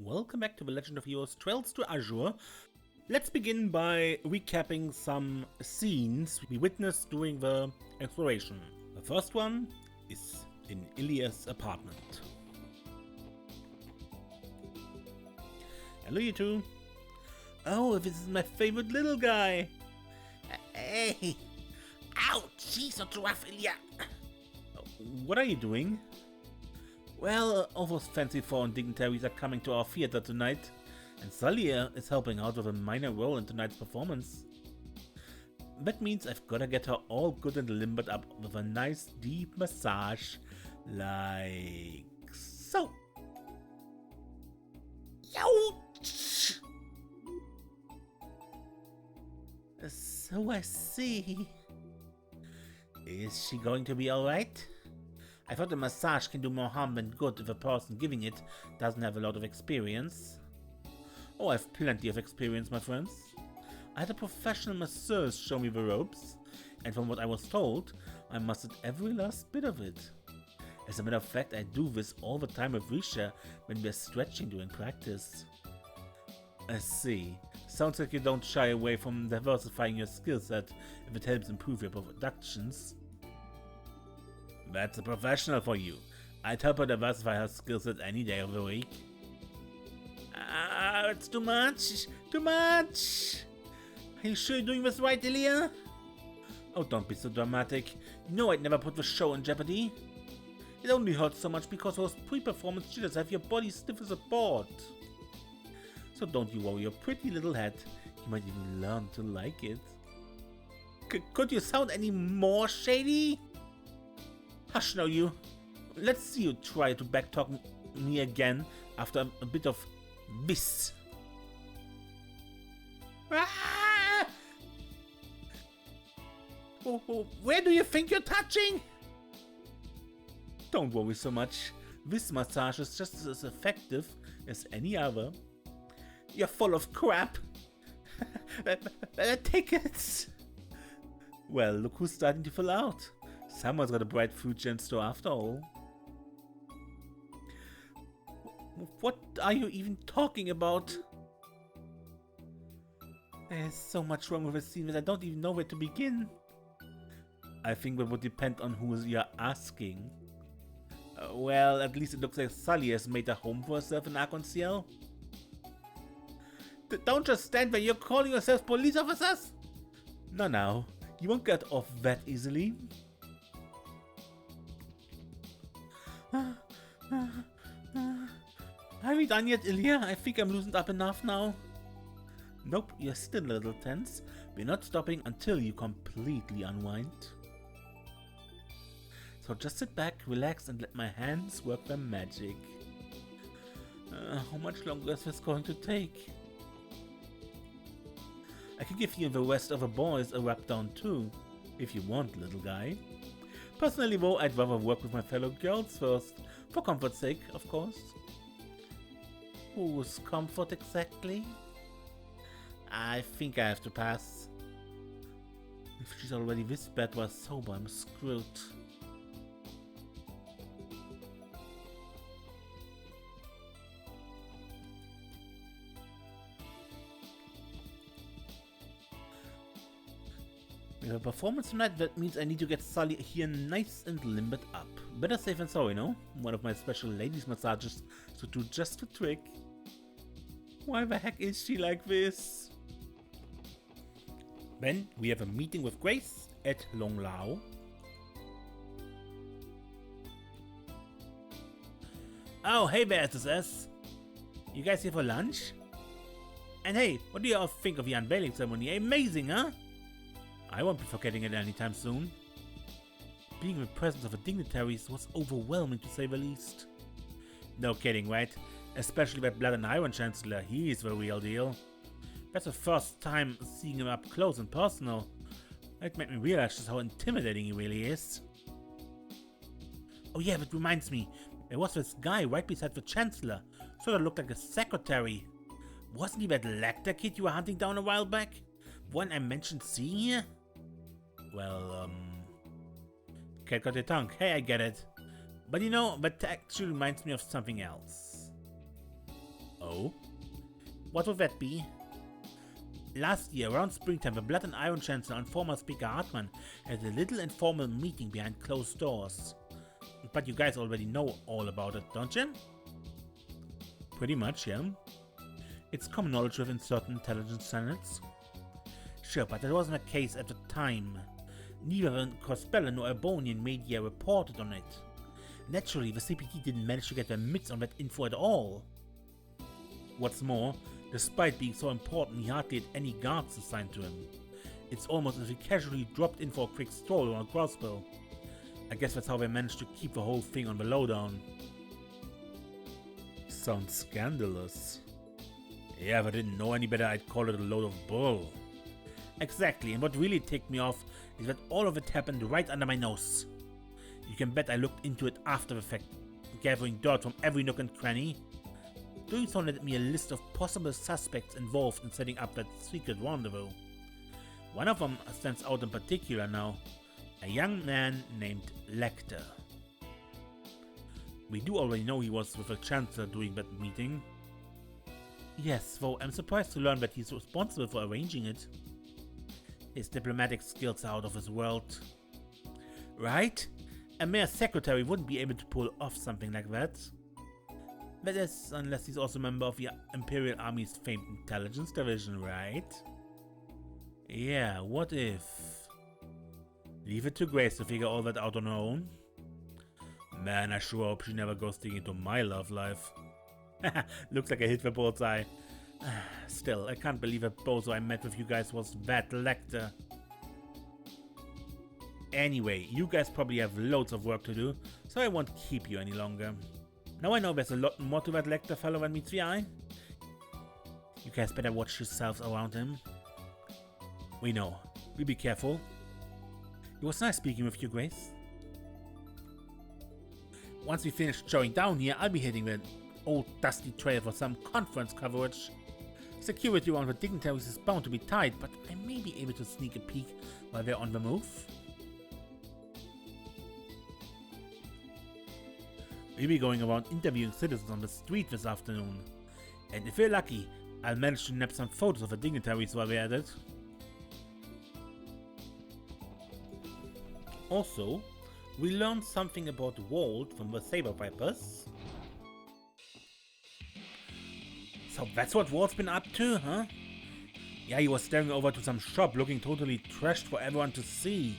Welcome back to the Legend of Heroes Trails to Azure. Let's begin by recapping some scenes we witnessed during the exploration. The first one is in Ilia's apartment. Hello you two. Oh, this is my favorite little guy. Hey! Ouch! She's so rough, Ilia! What are you doing? Well, all those fancy foreign dignitaries are coming to our theater tonight, and Salia is helping out with a minor role in tonight's performance. That means I've gotta get her all good and limbered up with a nice deep massage, like so. Ouch! So I see. Is she going to be alright? I thought a massage can do more harm than good if a person giving it doesn't have a lot of experience. Oh, I have plenty of experience, my friends. I had a professional masseuse show me the ropes, and from what I was told, I mastered every last bit of it. As a matter of fact, I do this all the time with Risha when we're stretching during practice. I see. Sounds like you don't shy away from diversifying your skill set if it helps improve your productions. That's a professional for you. I'd help her diversify her skill set any day of the week. It's too much! Too much! Are you sure you're doing this right, Ilia? Oh, don't be so dramatic. You know I'd never put the show in jeopardy. It only hurts so much because those pre-performance jitters have your body stiff as a board. So don't you worry your pretty little head. You might even learn to like it. Could you sound any more shady? Hush now you. Let's see you try to backtalk me again after a bit of this. Ah! Where do you think you're touching? Don't worry so much. This massage is just as effective as any other. You're full of crap. Tickets. Well, look who's starting to fill out. Someone's got a bright future in store after all. What are you even talking about? There's so much wrong with the scene that I don't even know where to begin. I think that would depend on who you're asking. Well, at least it looks like Sully has made a home for herself in Arundel. Don't just stand there, you're calling yourselves police officers? No, now, you won't get off that easily. Are we done yet, Ilia? I think I'm loosened up enough now. Nope, you're still a little tense. We're not stopping until you completely unwind. So just sit back, relax, and let my hands work their magic. How much longer is this going to take? I can give you and the rest of the boys a rub down too, if you want, little guy. Personally though, I'd rather work with my fellow girls first, for comfort's sake, of course. Whose comfort exactly? I think I have to pass. If she's already this bad while sober, I'm screwed. We have a performance tonight, that means I need to get Sully here nice and limbered up. Better safe than sorry, no? One of my special ladies massages to do just the trick. Why the heck is she like this? Then we have a meeting with Grace at Long Lao. Oh, hey there, SSS. You guys here for lunch? And hey, what do you all think of the unveiling ceremony? Amazing, huh? I won't be forgetting it anytime soon. Being in the presence of the dignitaries was overwhelming to say the least. No kidding, right? Especially that Blood and Iron Chancellor, he's the real deal. That's the first time seeing him up close and personal. It made me realize just how intimidating he really is. Oh yeah, that reminds me. There was this guy right beside the Chancellor. Sort of looked like a secretary. Wasn't he that Lechter kid you were hunting down a while back? One I mentioned seeing here? Well, cat got your tongue. Hey, I get it. But you know, that actually reminds me of something else. Oh? What would that be? Last year, around springtime, the Blood and Iron Chancellor and former Speaker Hartmann had a little informal meeting behind closed doors. But you guys already know all about it, don't you? Pretty much, yeah. It's common knowledge within certain intelligence channels. Sure, but that wasn't the case at the time. Neither Crossbellan nor Ebonian media reported on it. Naturally, the CPT didn't manage to get their mitts on that info at all. What's more, despite being so important, he hardly had any guards assigned to him. It's almost as if he casually dropped in for a quick stroll on a crossbow. I guess that's how they managed to keep the whole thing on the lowdown. Sounds scandalous. Yeah, if I didn't know any better, I'd call it a load of bull. Exactly, and what really ticked me off is that all of it happened right under my nose. You can bet I looked into it after the fact, gathering dirt from every nook and cranny. Doing so led me a list of possible suspects involved in setting up that secret rendezvous. One of them stands out in particular now, a young man named Lechter. We do already know he was with the Chancellor during that meeting. Yes, though I'm surprised to learn that he's responsible for arranging it. His diplomatic skills are out of this world. Right? A mere secretary wouldn't be able to pull off something like that. That is, unless he's also a member of the Imperial Army's famed intelligence division, right? Yeah, what if? Leave it to Grace to figure all that out on her own. Man, I sure hope she never goes digging into my love life. Looks like I hit the bullseye. Still, I can't believe that bozo I met with you guys was that Lechter. Anyway, you guys probably have loads of work to do, so I won't keep you any longer. Now I know there's a lot more to that Lechter fellow than meets the eye. You guys better watch yourselves around him. We know. We be careful. It was nice speaking with you, Grace. Once we finish showing down here, I'll be hitting the old dusty trail for some conference coverage. Security around the dignitaries is bound to be tight, but I may be able to sneak a peek while they're on the move. We'll be going around interviewing citizens on the street this afternoon, and if we're lucky, I'll manage to nab some photos of the dignitaries while we're at it. Also, we learned something about Walt from the Saber Vipers. So that's what Walt's been up to, huh? Yeah, he was staring over to some shop looking totally trashed for everyone to see.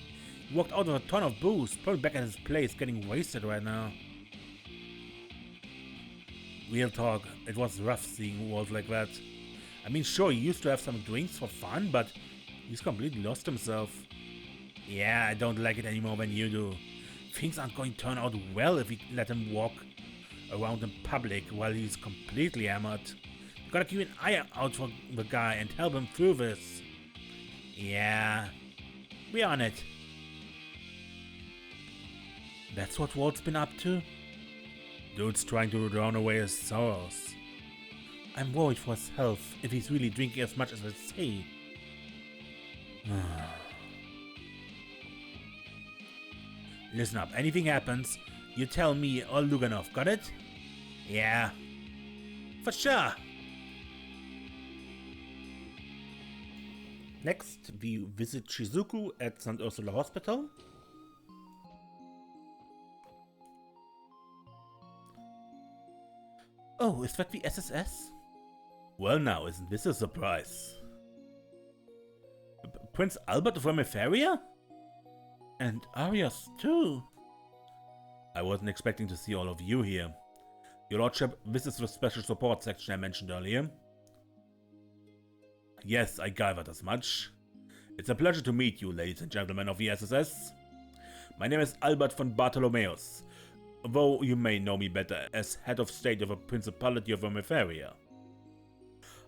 He walked out with a ton of booze, probably back at his place getting wasted right now. Real talk, it was rough seeing Walt like that. I mean, sure, he used to have some drinks for fun, but he's completely lost himself. Yeah, I don't like it any more than you do. Things aren't going to turn out well if we let him walk around in public while he's completely hammered. You gotta keep an eye out for the guy and help him through this. Yeah, we're on it. That's what Walt's been up to? Dude's trying to drown away his sorrows. I'm worried for his health if he's really drinking as much as they say. Listen up, anything happens, you tell me or Luganov, got it? Yeah. For sure. Next, we visit Shizuku at St. Ursula Hospital. Oh, is that the SSS? Well now, isn't this a surprise? Prince Albert of Remiferia? And Arias too. I wasn't expecting to see all of you here. Your Lordship, this is the special support section I mentioned earlier. Yes, I gathered as much. It's a pleasure to meet you, ladies and gentlemen of the SSS. My name is Albert von Bartholomeus, though you may know me better as head of state of the Principality of Remiferia.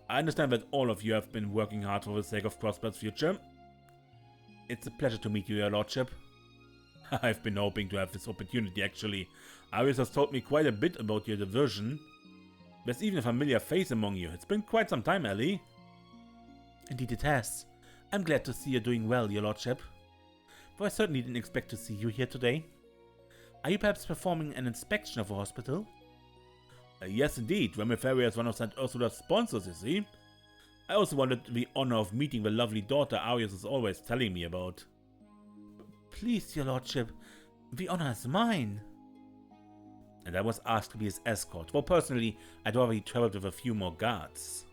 I understand that all of you have been working hard for the sake of Crossbellan's future. It's a pleasure to meet you, Your Lordship. I've been hoping to have this opportunity, actually. Arias has told me quite a bit about your division. There's even a familiar face among you. It's been quite some time, Ellie. Indeed it has. I'm glad to see you're doing well, Your Lordship. Though I certainly didn't expect to see you here today. Are you perhaps performing an inspection of the hospital? Yes, indeed. Remifaria is one of St. Ursula's sponsors, you see. I also wanted the honor of meeting the lovely daughter Arius is always telling me about. Please, your lordship, the honor is mine. And I was asked to be his escort. Well, personally, I'd rather he traveled with a few more guards.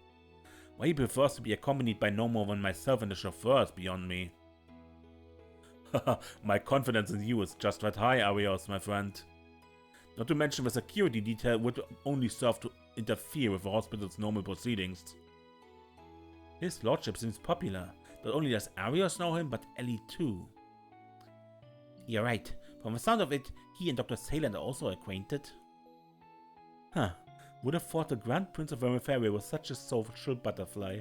Why he prefers to be accompanied by no more than myself and the chauffeur is beyond me. Haha, my confidence in you is just that high, Arius, my friend. Not to mention the security detail would only serve to interfere with the hospital's normal proceedings. His lordship seems popular. Not only does Arius know him, but Ellie too. You're right. From the sound of it, he and Dr. Sayland are also acquainted. Huh. Would have thought the Grand Prince of Remifaria was such a social butterfly.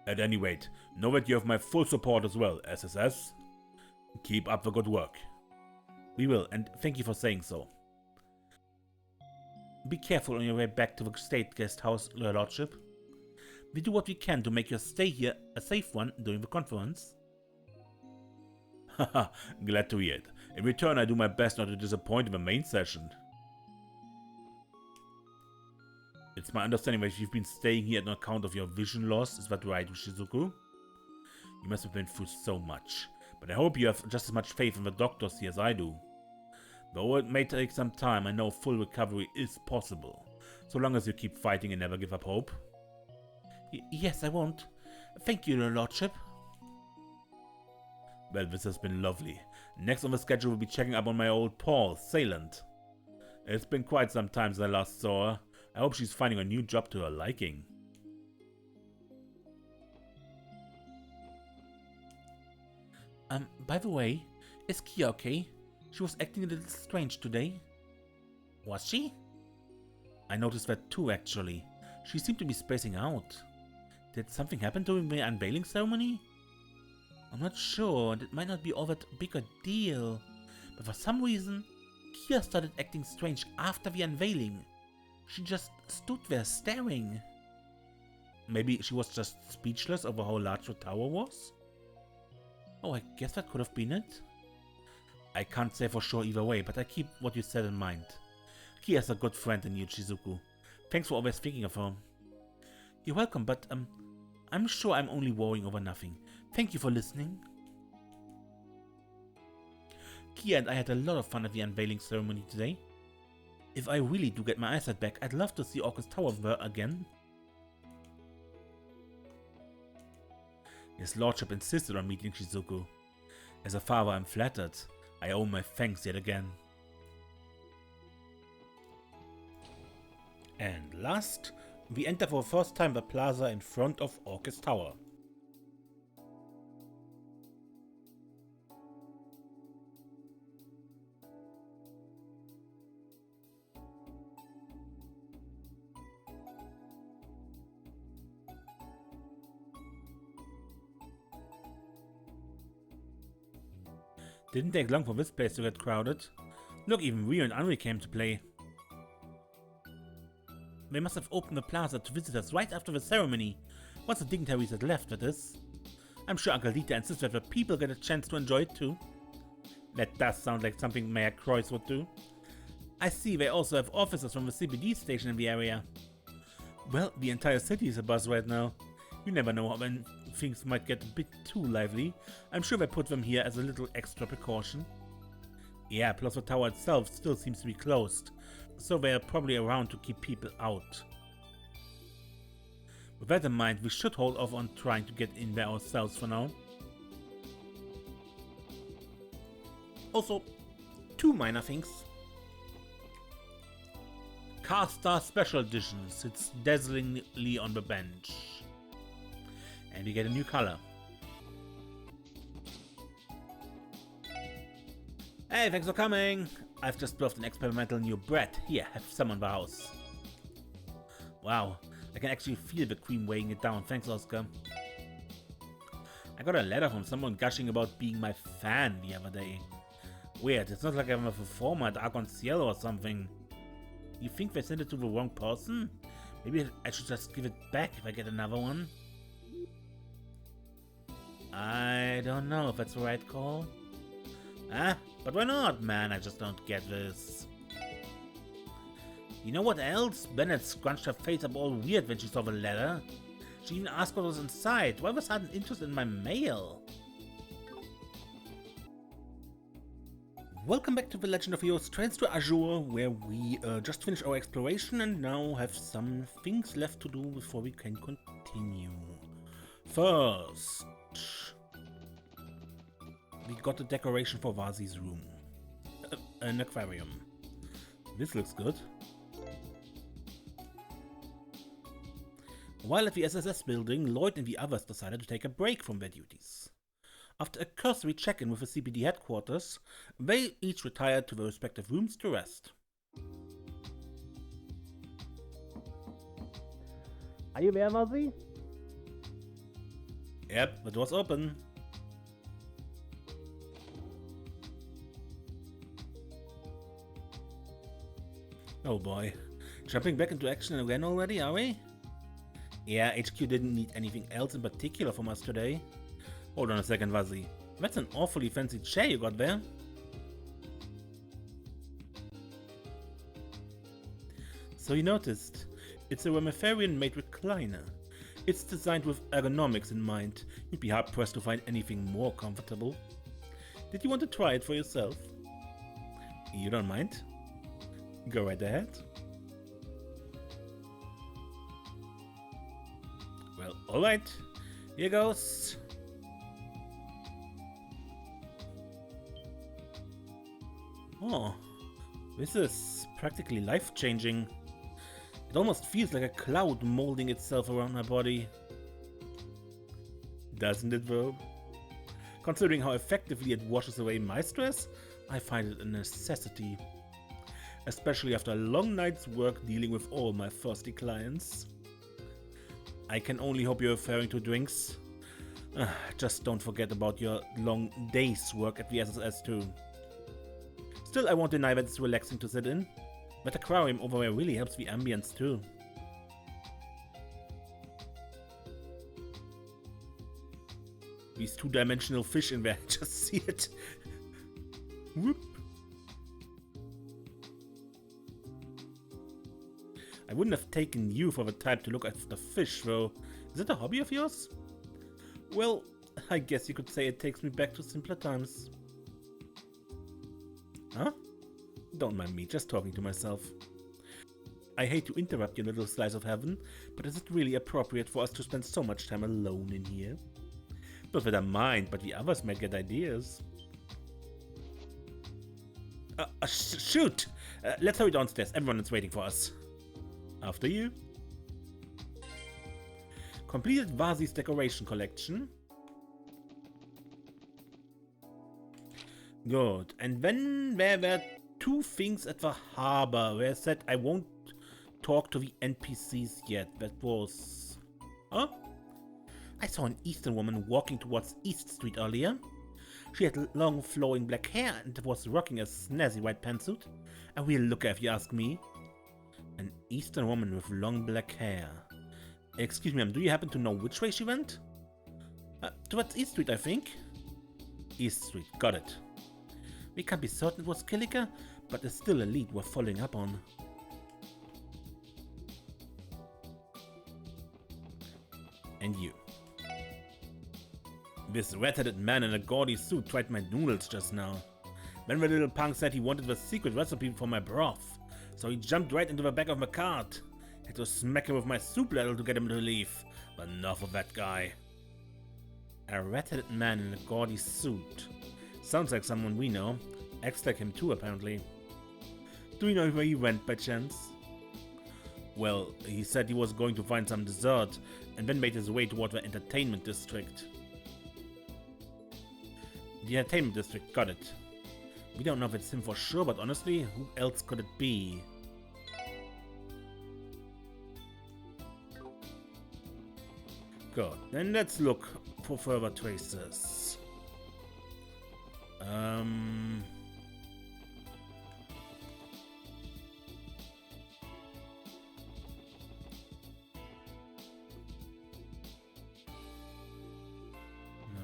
At any rate, know that you have my full support as well, SSS. Keep up the good work. We will, and thank you for saying so. Be careful on your way back to the state guest house, your lordship. We do what we can to make your stay here a safe one during the conference. Haha, glad to hear it. In return, I do my best not to disappoint in the main session. It's my understanding that you've been staying here on account of your vision loss, is that right, Shizuku? You must have been through so much, but I hope you have just as much faith in the doctors here as I do. Though it may take some time, I know full recovery is possible, so long as you keep fighting and never give up hope. Yes, I won't. Thank you, your lordship. Well, this has been lovely. Next on the schedule, we'll be checking up on my old pal, Sayland. It's been quite some time since I last saw her. I hope she's finding a new job to her liking. By the way, is Kia okay? She was acting a little strange today. Was she? I noticed that too, actually. She seemed to be spacing out. Did something happen during the unveiling ceremony? I'm not sure, and it might not be all that big a deal. But for some reason, Kia started acting strange after the unveiling. She just stood there staring. Maybe she was just speechless over how large the tower was? Oh, I guess that could have been it. I can't say for sure either way, but I keep what you said in mind. Kia's a good friend in you, Shizuku. Thanks for always thinking of her. You're welcome, but I'm sure I'm only worrying over nothing. Thank you for listening. Kia and I had a lot of fun at the unveiling ceremony today. If I really do get my eyesight back, I'd love to see Orcus Tower with her again. His lordship insisted on meeting Shizuku. As a father, I'm flattered. I owe my thanks yet again. And last, we enter for the first time the plaza in front of Orcus Tower. Didn't take long for this place to get crowded. Look, even Rio and Anri came to play. They must have opened the plaza to visitors right after the ceremony. Once the dignitaries had left, that is. I'm sure Uncle Lechter insists that the people get a chance to enjoy it too. That does sound like something Mayor Croix would do. I see they also have officers from the CBD station in the area. Well, the entire city is abuzz right now. You never know when things might get a bit too lively. I'm sure they put them here as a little extra precaution. Yeah, plus the tower itself still seems to be closed, so they are probably around to keep people out. With that in mind, we should hold off on trying to get in there ourselves for now. Also, two minor things. Carstar Special Edition sits dazzlingly on the bench. And we get a new color. Hey, thanks for coming! I've just birthed an experimental new brat. Here, have some on the house. Wow, I can actually feel the cream weighing it down. Thanks, Oscar. I got a letter from someone gushing about being my fan the other day. Weird, it's not like I'm a performer at Argon Cielo or something. You think they sent it to the wrong person? Maybe I should just give it back if I get another one? I don't know if that's the right call. But why not, man? I just don't get this. You know what else? Bennett scrunched her face up all weird when she saw the letter. She even asked what was inside. Why was that an interest in my mail? Welcome back to the Legend of Heroes Trails to Azure, where we just finished our exploration and now have some things left to do before we can continue. First, we got the decoration for Vazi's room. An aquarium. This looks good. While at the SSS building, Lloyd and the others decided to take a break from their duties. After a cursory check-in with the CPD headquarters, they each retired to their respective rooms to rest. Are you there, Vazi? Yep, the door's open. Oh boy. Jumping back into action again already, are we? Yeah, HQ didn't need anything else in particular from us today. Hold on a second, Vazi. That's an awfully fancy chair you got there. So you noticed, it's a Ramifarian-made recliner. It's designed with ergonomics in mind. You'd be hard-pressed to find anything more comfortable. Did you want to try it for yourself? You don't mind? Go right ahead. Well, alright. Here goes. Oh, this is practically life-changing. It almost feels like a cloud molding itself around my body. Doesn't it though? Considering how effectively it washes away my stress, I find it a necessity. Especially after a long night's work dealing with all my thirsty clients. I can only hope you're referring to drinks. Just don't forget about your long day's work at the SSS too. Still, I won't deny that it's relaxing to sit in. That aquarium over there really helps the ambience too. These two-dimensional fish in there, just see it. Whoop. I wouldn't have taken you for the type to look at the fish though. Is it a hobby of yours? Well, I guess you could say it takes me back to simpler times. Huh? Don't mind me, just talking to myself. I hate to interrupt your little slice of heaven, but is it really appropriate for us to spend so much time alone in here? Not that I mind, but the others might get ideas. Shoot! Let's hurry downstairs, everyone is waiting for us. After you. Completed Vazi's decoration collection. Good. And then there were two things at the harbor where I said I won't talk to the NPCs yet. That was... Huh? I saw an Eastern woman walking towards East Street earlier. She had long flowing black hair and was rocking a snazzy white pantsuit. A real looker if you ask me. An Eastern woman with long black hair. Excuse me, do you happen to know which way she went? Towards East Street, I think. East Street, got it. We can't be certain it was Kilika, but there's still a lead we're following up on. And you. This red-headed man in a gaudy suit tried my noodles just now. Then the little punk said he wanted the secret recipe for my broth, so he jumped right into the back of my cart. Had to smack him with my soup ladle to get him to leave, but enough of that guy. A red-headed man in a gaudy suit. Sounds like someone we know. Acts like him too, apparently. Do you know where he went, by chance? Well, he said he was going to find some dessert, and then made his way toward the entertainment district. The entertainment district, got it. We don't know if it's him for sure, but honestly, who else could it be? Good, then let's look for further traces.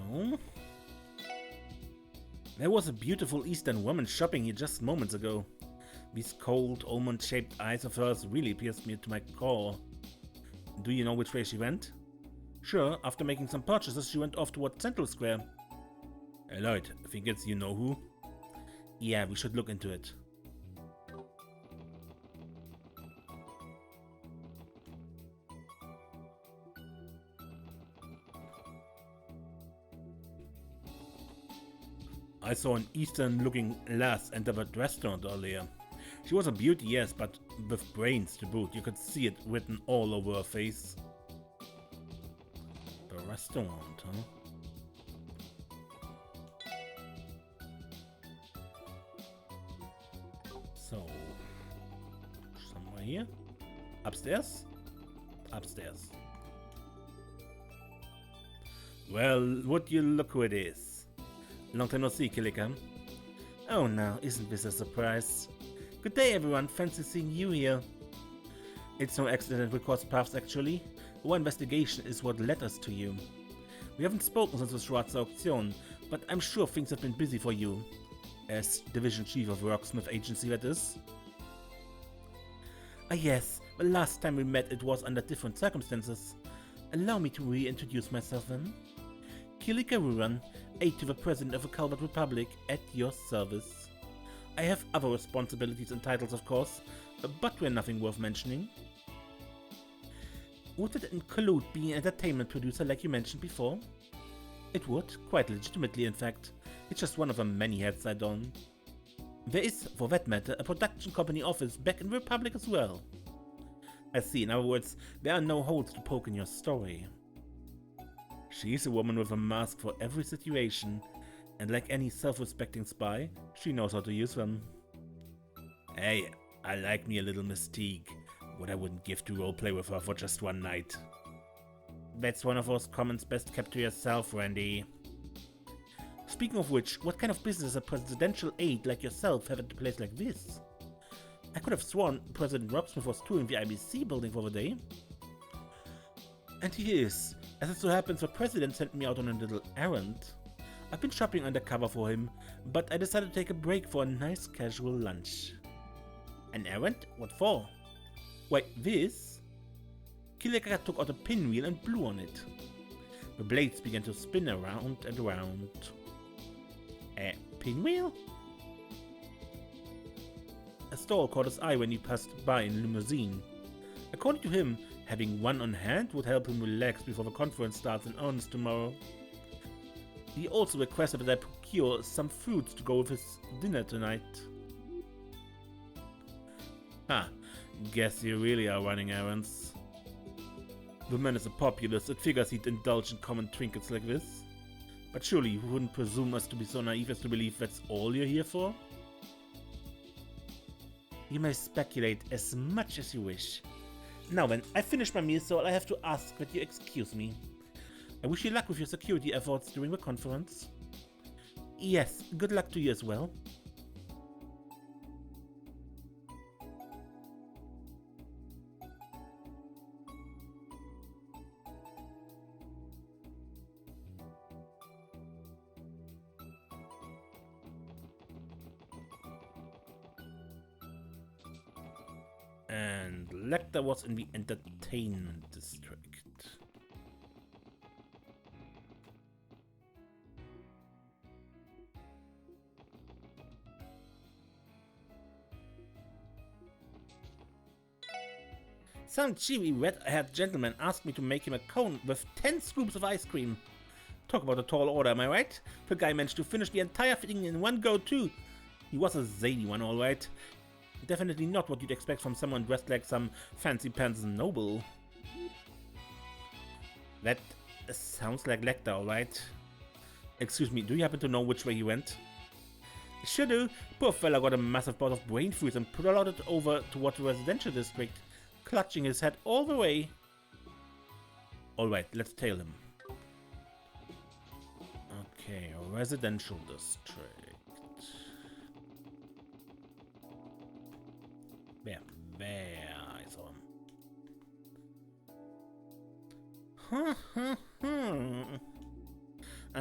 No. There was a beautiful Eastern woman shopping here just moments ago. These cold, almond-shaped eyes of hers really pierced me to my core. Do you know which way she went? Sure, after making some purchases, she went off toward Central Square. Hey Lloyd, I think it's you-know-who? Yeah, we should look into it. I saw an Eastern-looking lass enter that restaurant earlier. She was a beauty, yes, but with brains to boot. You could see it written all over her face. The restaurant, huh? So, somewhere here? Upstairs? Upstairs. Well, would you look who it is? Long time no see, Kilika. Oh no, isn't this a surprise? Good day everyone, fancy seeing you here. It's no accident we crossed paths actually. Our investigation is what led us to you. We haven't spoken since the Schwarze auction, but I'm sure things have been busy for you. As Division Chief of Worksmith Agency, that is. Ah yes, the last time we met it was under different circumstances. Allow me to reintroduce myself then. Kilika Rouran, aide to the President of the Calvert Republic, at your service. I have other responsibilities and titles, of course, but we're nothing worth mentioning. Would it include being an entertainment producer like you mentioned before? It would, quite legitimately in fact. It's just one of the many hats I don. There is, for that matter, a production company office back in the Republic as well. I see, in other words, there are no holes to poke in your story. She's a woman with a mask for every situation, and like any self-respecting spy, she knows how to use them. Hey, I like me a little mystique. What I wouldn't give to roleplay with her for just one night. That's one of those comments best kept to yourself, Randy. Speaking of which, what kind of business does a presidential aide like yourself have at a place like this? I could have sworn President Rocksmith was touring the IBC building for the day. And he is. As it so happens, the president sent me out on a little errand. I've been shopping undercover for him, but I decided to take a break for a nice casual lunch. An errand? What for? Why, this? Kilika took out a pinwheel and blew on it. The blades began to spin around and around. A pinwheel? A stall caught his eye when he passed by in a limousine. According to him, having one on hand would help him relax before the conference starts in earnest tomorrow. He also requested that I procure some fruits to go with his dinner tonight. Ha, guess you really are running errands. The man is a populist, it figures he'd indulge in common trinkets like this. But surely you wouldn't presume us to be so naive as to believe that's all you're here for? You may speculate as much as you wish. Now then, I finished my meal, so I have to ask that you excuse me. I wish you luck with your security efforts during the conference. Yes, good luck to you as well. And Lechter was in the entertainment district. Some cheery red-haired gentleman asked me to make him a cone with 10 scoops of ice cream. Talk about a tall order, am I right? The guy managed to finish the entire thing in one go too. He was a zany one, alright. Definitely not what you'd expect from someone dressed like some fancy-pants noble. That sounds like Lechter, alright. Excuse me, do you happen to know which way he went? Sure do. Poor fella got a massive bout of brain freeze and plodded over toward the residential district, clutching his head all the way. Alright, let's tail him. Okay, residential district. There, I saw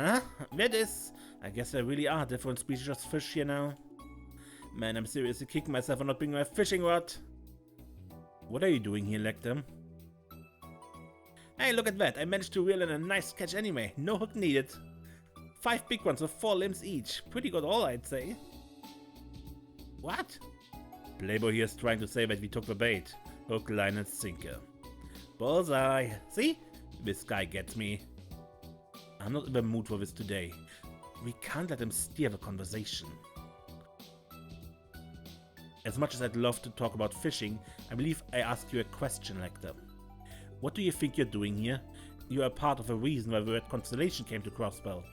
him. There it is. I guess there really are different species of fish here now. Man, I'm seriously kicking myself for not bringing my fishing rod. What are you doing here, Lechter? Hey, look at that. I managed to reel in a nice catch anyway. No hook needed. 5 big ones with 4 limbs each. Pretty good all, I'd say. What? Playboy here is trying to say that we took the bait. Hook, line, and sinker. Bullseye. See? This guy gets me. I'm not in the mood for this today. We can't let him steer the conversation. As much as I'd love to talk about fishing, I believe I asked you a question, Lechter. What do you think you're doing here? You are part of the reason why the word constellation came to Crossbellan.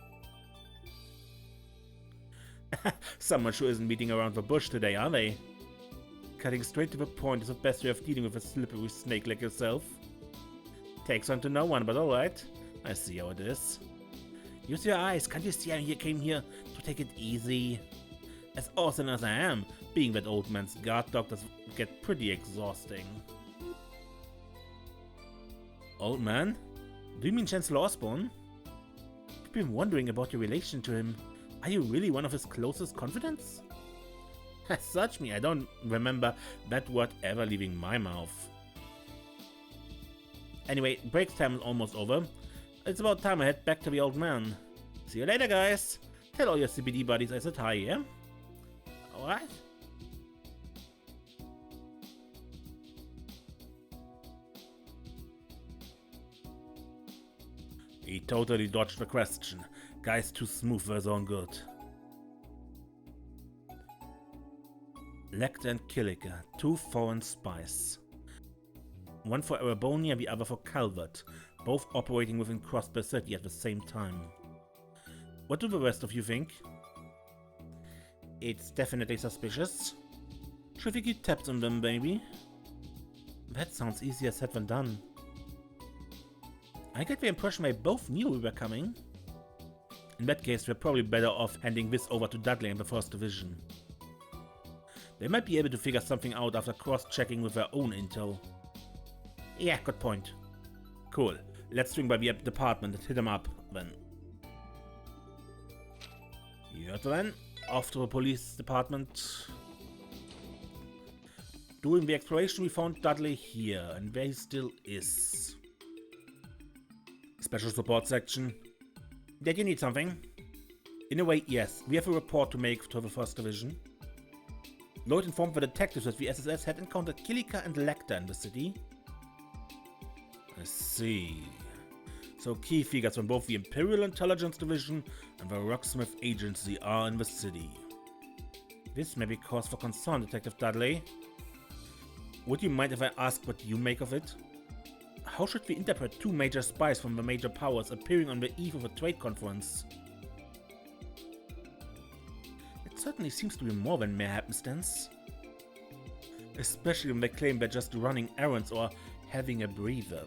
Someone sure isn't beating around the bush today, are they? Cutting straight to the point is the best way of dealing with a slippery snake like yourself. Takes on to no one, but alright. I see how it is. Use your eyes, can't you see I came here to take it easy? As awesome as I am, being that old man's guard dog does get pretty exhausting. Old man? Do you mean Chancellor Osborne? I've been wondering about your relation to him. Are you really one of his closest confidants? Search me, I don't remember that word ever leaving my mouth. Anyway, break time is almost over. It's about time I head back to the old man. See you later, guys. Tell all your CBD buddies I said hi, yeah? Alright? He totally dodged the question. Guy's too smooth for his own good. Lechter and Kilika, 2 foreign spies. One for Arabonia, the other for Calvert, both operating within Crossbellan City at the same time. What do the rest of you think? It's definitely suspicious. Should we keep tabs on them, baby? That sounds easier said than done. I get the impression they both knew we were coming. In that case, we're probably better off handing this over to Dudley and the 1st Division. They might be able to figure something out after cross-checking with their own intel. Yeah, good point. Cool. Let's swing by the department and hit them up, then. You heard then? Off to the police department. During the exploration we found Dudley here, and there he still is. Special support section. Did you need something? In a way, yes. We have a report to make to the 1st Division. LoH informed the detectives that the SSS had encountered Kilika and Lechter in the city. I see. So key figures from both the Imperial Intelligence Division and the Rocksmith Agency are in the city. This may be cause for concern, Detective Dudley. Would you mind if I ask what you make of it? How should we interpret 2 major spies from the major powers appearing on the eve of a trade conference? It certainly seems to be more than mere happenstance. Especially when they claim they're just running errands or having a breather.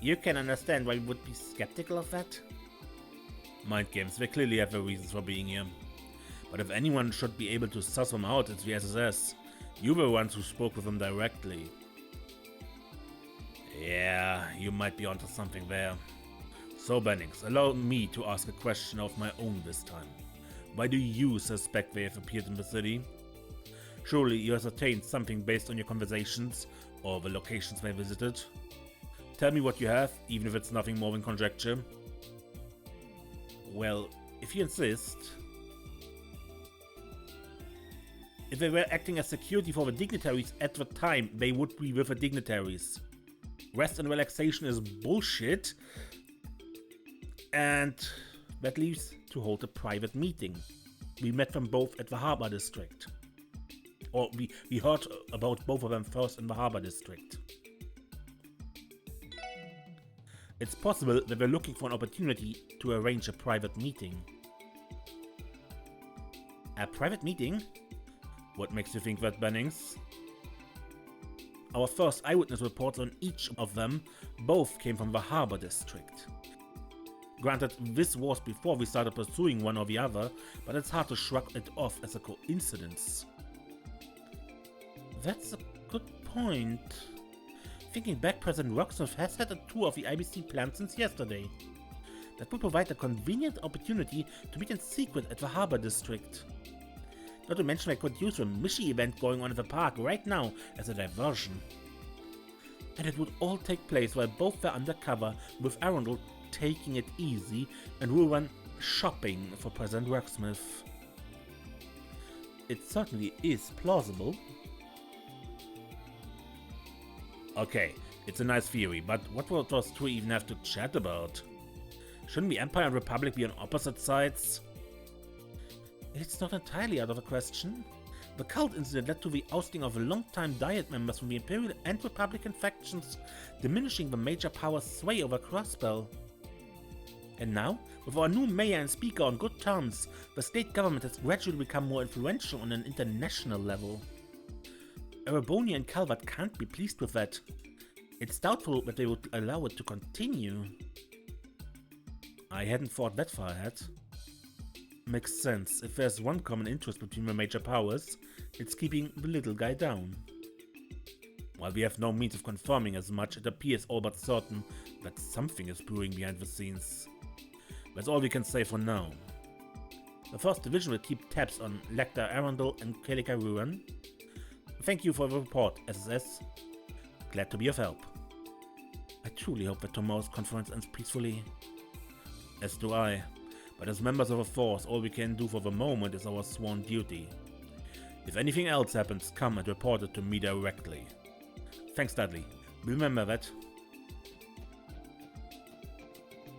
You can understand why we would be skeptical of that? Mind games, they clearly have their reasons for being here. But if anyone should be able to suss them out, it's the SSS. You were the ones who spoke with them directly. Yeah, you might be onto something there. So Bennings, allow me to ask a question of my own this time. Why do you suspect they have appeared in the city? Surely you ascertained something based on your conversations or the locations they visited? Tell me what you have, even if it's nothing more than conjecture. Well, if you insist. If they were acting as security for the dignitaries at the time, they would be with the dignitaries. Rest and relaxation is bullshit. And that leaves to hold a private meeting. We met them both at the Harbor District. Or we heard about both of them first in the Harbor District. It's possible that they're looking for an opportunity to arrange a private meeting. A private meeting? What makes you think that, Bennings? Our first eyewitness reports on each of them both came from the Harbor District. Granted, this was before we started pursuing one or the other, but it's hard to shrug it off as a coincidence. That's a good point. Thinking back, President Rocksmith has had a tour of the IBC plant since yesterday. That would provide a convenient opportunity to meet in secret at the Harbor District. Not to mention I could use a Mishi event going on at the park right now as a diversion. And it would all take place while both were undercover, with Arundel taking it easy and Rouran shopping for President Worksmith. It certainly is plausible. Okay, it's a nice theory, but what would those two even have to chat about? Shouldn't the Empire and Republic be on opposite sides? It's not entirely out of the question. The cult incident led to the ousting of long-time Diet members from the Imperial and Republican factions, diminishing the major powers' sway over Crossbellan. And now, with our new mayor and speaker on good terms, the state government has gradually become more influential on an international level. Erebonia and Calvert can't be pleased with that. It's doubtful that they would allow it to continue. I hadn't thought that far ahead. Makes sense. If there's one common interest between the major powers, it's keeping the little guy down. While we have no means of confirming as much, it appears all but certain that something is brewing behind the scenes. That's all we can say for now. The 1st Division will keep tabs on Lechter, Arundel, and Kilika Rouran. Thank you for the report, SSS. Glad to be of help. I truly hope that tomorrow's conference ends peacefully. As do I. But as members of a force, all we can do for the moment is our sworn duty. If anything else happens, come and report it to me directly. Thanks, Dudley. Remember that.